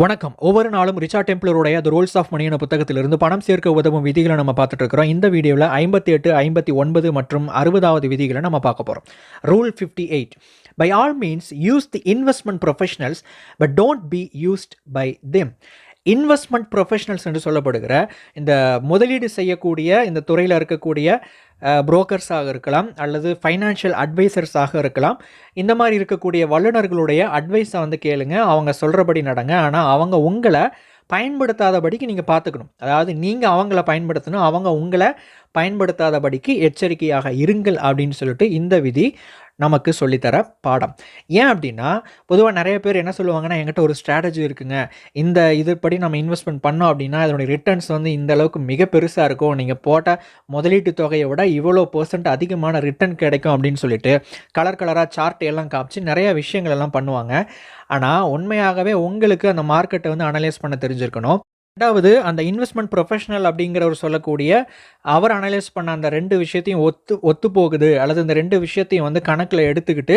வணக்கம். ஒவ்வொரு நாளும் ரிச்சர்ட் டெம்ப்ளருடைய தி ரூல்ஸ் ஆஃப் மனி என்ற புத்தகத்திலிருந்து பணம் சேர்க்க உதவும் விதிகளை நம்ம பார்த்துட்டு இருக்கிறோம். இந்த வீடியோவில் 58, 59 மற்றும் 60வது விதிகளை நம்ம பார்க்க போகிறோம். Rule 58. By all means, use the investment professionals, but don't be used by them. Investment professionals என்று சொல்லப்படுகிற இந்த முதலீடு செய்யக்கூடிய இந்த துறையில் இருக்கக்கூடிய புரோக்கர்ஸாக இருக்கலாம் அல்லது ஃபைனான்ஷியல் அட்வைசர்ஸாக இருக்கலாம். இந்த மாதிரி இருக்கக்கூடிய வல்லுநர்களுடைய அட்வைஸை வந்து கேளுங்க, அவங்க சொல்கிறபடி நடங்க. ஆனால் அவங்க உங்களை பயன்படுத்தாதபடிக்கு நீங்கள் பார்த்துக்கணும். அதாவது நீங்கள் அவங்கள பயன்படுத்தணும், அவங்க உங்களை பயன்படுத்தாதபடிக்கு எச்சரிக்கையாக இருங்கள் அப்படின்னு சொல்லிட்டு இந்த விதி நமக்கு சொல்லித்தர பாடம். ஏன் அப்படின்னா, பொதுவாக நிறைய பேர் என்ன சொல்லுவாங்கன்னா, என்கிட்ட ஒரு ஸ்ட்ராட்டஜி இருக்குங்க, இந்த இதுபடி நம்ம இன்வெஸ்ட்மெண்ட் பண்ணோம் அப்படின்னா அதனுடைய ரிட்டர்ன்ஸ் வந்து இந்த அளவுக்கு மிக பெருசாக இருக்கும், நீங்கள் போட்ட முதலீட்டு தொகையை விட இவ்வளோ % அதிகமான ரிட்டர்ன் கிடைக்கும் அப்படின்னு சொல்லிட்டு கலர் கலராக சார்ட் எல்லாம் காமிச்சு நிறைய விஷயங்கள் எல்லாம் பண்ணுவாங்க. ஆனால் உண்மையாகவே உங்களுக்கு அந்த மார்க்கெட்டை வந்து அனலைஸ் பண்ண தெரிஞ்சிருக்கணும். ரெண்டாவது, அந்த இன்வெஸ்ட்மெண்ட் ப்ரொஃபஷனல் அப்படிங்கிறவர் சொல்லக்கூடிய அவர் அனலைஸ் பண்ண அந்த 2 விஷயத்தையும் ஒத்து போகுது அல்லது இந்த 2 விஷயத்தையும் வந்து கணக்கில் எடுத்துக்கிட்டு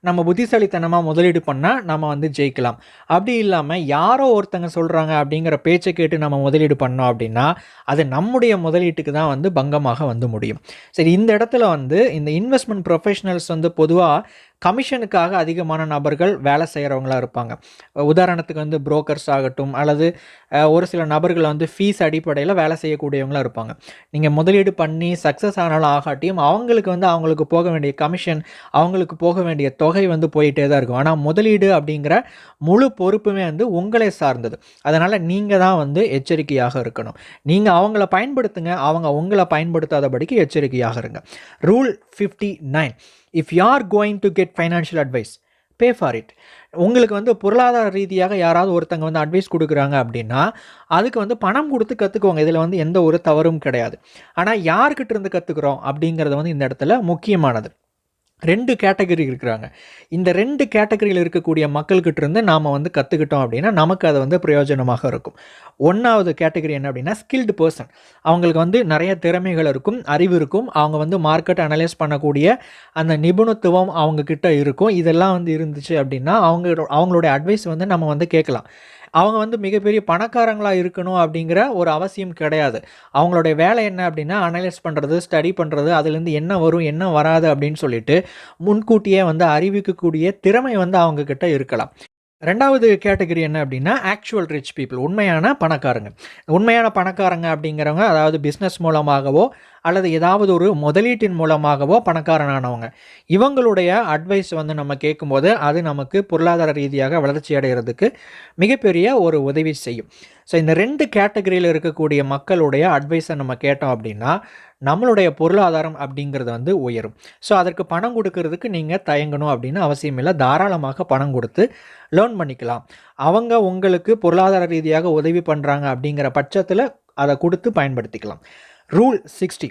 நம்ம புத்திசாலித்தனமாக முதலீடு பண்ணால் நம்ம வந்து ஜெயிக்கலாம். அப்படி இல்லாமல் யாரோ ஒருத்தங்க சொல்கிறாங்க அப்படிங்கிற பேச்சை கேட்டு நம்ம முதலீடு பண்ணோம் அப்படின்னா அது நம்முடைய முதலீட்டுக்கு தான் வந்து பங்கமாக வந்து முடியும். சரி, இந்த இடத்துல வந்து இந்த இன்வெஸ்ட்மெண்ட் ப்ரொஃபஷனல்ஸ் வந்து பொதுவாக கமிஷனுக்காக அதிகமான நபர்கள் வேலை செய்கிறவங்களாக இருப்பாங்க. உதாரணத்துக்கு வந்து புரோக்கர்ஸ் ஆகட்டும் அல்லது ஒரு சில நபர்கள் வந்து ஃபீஸ் அடிப்படையில் வேலை செய்யக்கூடியவங்களாக இருப்பாங்க. நீங்கள் முதலீடு பண்ணி சக்ஸஸ் ஆனாலும் ஆகாட்டியும் அவங்களுக்கு போக வேண்டிய கமிஷன், அவங்களுக்கு போக வேண்டிய தொகை வந்து போயிட்டே தான் இருக்கும். ஆனால் முதலீடு அப்படிங்கிற முழு பொறுப்புமே வந்து உங்களை சார்ந்தது. அதனால் நீங்கள் தான் வந்து எச்சரிக்கையாக இருக்கணும். நீங்கள் அவங்கள பயன்படுத்துங்க, அவங்க உங்களை பயன்படுத்தாதபடிக்கு எச்சரிக்கையாக இருங்க. Rule 59. If you are going to get financial advice, pay for it. உங்களுக்கு வந்து பொருளாதார ரீதியாக யாராவது ஒருத்தங்க வந்து அட்வைஸ் கொடுக்குறாங்க அப்படின்னா அதுக்கு வந்து பணம் கொடுத்து கற்றுக்குவாங்க. இதில் வந்து எந்த ஒரு தவறும் கிடையாது. ஆனால் யார்கிட்ட இருந்து கற்றுக்குறோம் அப்படிங்கிறது வந்து இந்த இடத்துல முக்கியமானது. 2 கேட்டகரி இருக்கிறாங்க. இந்த 2 கேட்டகரியில் இருக்கக்கூடிய மக்கள்கிட்ட இருந்து நாம் வந்து கற்றுக்கிட்டோம் அப்படின்னா நமக்கு அது வந்து பிரயோஜனமாக இருக்கும். 1வது கேட்டகரி என்ன அப்படின்னா, ஸ்கில்டு பர்சன். அவங்களுக்கு வந்து நிறைய திறமைகள் இருக்கும், அறிவு இருக்கும், அவங்க வந்து மார்க்கெட் அனலைஸ் பண்ணக்கூடிய அந்த நிபுணத்துவம் அவங்கக்கிட்ட இருக்கும். இதெல்லாம் வந்து இருந்துச்சு அப்படின்னா அவங்களுடைய அட்வைஸ் வந்து நம்ம வந்து கேட்கலாம். அவங்க வந்து மிகப்பெரிய பணக்காரங்களாக இருக்கணும் அப்படிங்கிற ஒரு அவசியம் கிடையாது. அவங்களுடைய வேலை என்ன அப்படின்னா அனலைஸ் பண்ணுறது, ஸ்டடி பண்ணுறது, அதுலேருந்து என்ன வரும் என்ன வராது அப்படின்னு சொல்லிட்டு முன்கூட்டியே வந்து அறிவிக்கக்கூடிய திறமை வந்து அவங்கக்கிட்ட இருக்கலாம். 2வது கேட்டகரி என்ன அப்படின்னா, ஆக்சுவல் ரிச் பீப்புள், உண்மையான பணக்காரங்க. உண்மையான பணக்காரங்க அப்படிங்கிறவங்க அதாவது பிஸ்னஸ் மூலமாகவோ அல்லது ஏதாவது ஒரு முதலீட்டின் மூலமாகவோ பணக்காரனானவங்க. இவங்களுடைய அட்வைஸ் வந்து நம்ம கேட்கும்போது அது நமக்கு பொருளாதார ரீதியாக வளர்ச்சி அடைகிறதுக்கு மிகப்பெரிய ஒரு உதவி செய்யும். ஸோ இந்த 2 கேட்டகரியில் இருக்கக்கூடிய மக்களுடைய அட்வைஸை நம்ம கேட்டோம் அப்படின்னா நம்மளுடைய பொருளாதாரம் அப்படிங்கிறது வந்து உயரும். ஸோ அதற்கு பணம் கொடுக்கறதுக்கு நீங்கள் தயங்கணும் அப்படின்னு அவசியம் இல்லை. தாராளமாக பணம் கொடுத்து லேர்ன் பண்ணிக்கலாம். அவங்க உங்களுக்கு பொருளாதார ரீதியாக உதவி பண்ணுறாங்க அப்படிங்கிற பட்சத்தில் அதை கொடுத்து பயன்படுத்திக்கலாம். ரூல் 60.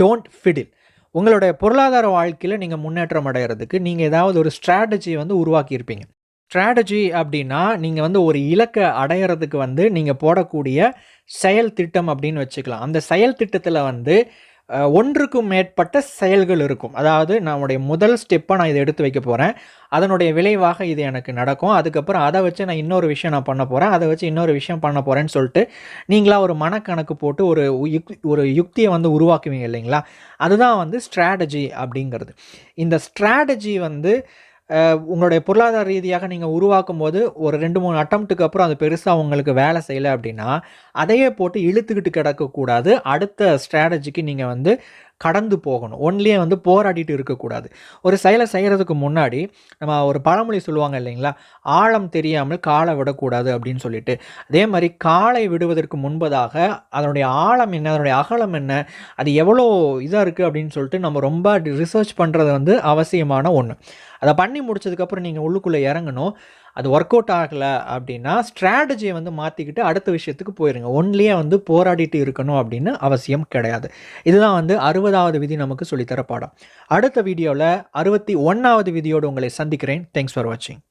டோன்ட் ஃபிடில். உங்களுடைய பொருளாதார வாழ்க்கையில் நீங்கள் முன்னேற்றம் அடைகிறதுக்கு நீங்கள் ஏதாவது ஒரு ஸ்ட்ராட்டஜி வந்து உருவாக்கியிருப்பீங்க. ஸ்ட்ராட்டஜி அப்படின்னா நீங்கள் வந்து ஒரு இலக்கை அடையிறதுக்கு வந்து நீங்கள் போடக்கூடிய செயல் திட்டம் அப்படின்னு வச்சுக்கலாம். அந்த செயல் திட்டத்தில் வந்து ஒன்றுக்கும் மேற்பட்ட செயல்கள் இருக்கும். அதாவது நம்முடைய முதல் ஸ்டெப்பை நான் இதை எடுத்து வைக்க போகிறேன், அதனுடைய விளைவாக இது எனக்கு நடக்கும், அதுக்கப்புறம் அதை வச்சு நான் இன்னொரு விஷயம் நான் பண்ண போகிறேன், அதை வச்சு இன்னொரு விஷயம் பண்ண போகிறேன்னு சொல்லிட்டு நீங்களாக ஒரு மனக்கணக்கு போட்டு ஒரு யுக்தியை வந்து உருவாக்குவீங்க இல்லைங்களா? அதுதான் வந்து ஸ்ட்ராட்டஜி அப்படிங்கிறது. இந்த ஸ்ட்ராட்டஜி வந்து உங்களுடைய பொருளாதார ரீதியாக நீங்கள் உருவாக்கும் போது ஒரு 2-3 அட்டம்ப்ட்டுக்கு அப்புறம் அது பெருசாக உங்களுக்கு வேலை செய்யலை அப்படின்னா அதையே போட்டு இழுத்துக்கிட்டு கிடக்கக்கூடாது. அடுத்த ஸ்ட்ராட்டஜிக்கு நீங்கள் வந்து கடந்து போகணும். ஒன்லியே வந்து போராடிட்டு இருக்கக்கூடாது. ஒரு செயலை செய்கிறதுக்கு முன்னாடி நம்ம ஒரு பழமொழி சொல்லுவாங்க இல்லைங்களா, ஆழம் தெரியாமல் காலை விடக்கூடாது அப்படின்னு சொல்லிட்டு. அதே மாதிரி காலை விடுவதற்கு முன்பதாக அதனுடைய ஆழம் என்ன, அதனுடைய அகலம் என்ன, அது எவ்வளோ இதாக இருக்குது அப்படின்னு சொல்லிட்டு நம்ம ரொம்ப ரிசர்ச் பண்ணுறது வந்து அவசியமான ஒன்று. அதை பண்ணி முடிச்சதுக்கப்புறம் நீங்கள் உள்ளுக்குள்ளே இறங்கணும். அது ஒர்க் அவுட் ஆகலை அப்படின்னா ஸ்ட்ராட்டஜியை வந்து மாற்றிக்கிட்டு அடுத்த விஷயத்துக்கு போயிருங்க. ஒன்லியே வந்து போராடிட்டு இருக்கணும் அப்படின்னு அவசியம் கிடையாது. இதுதான் வந்து 60வது விதி நமக்கு சொல்லித்தர பாடம். அடுத்த வீடியோவில் 61வது விதியோடு உங்களை சந்திக்கிறேன். தேங்க்ஸ் ஃபார் வாட்சிங்.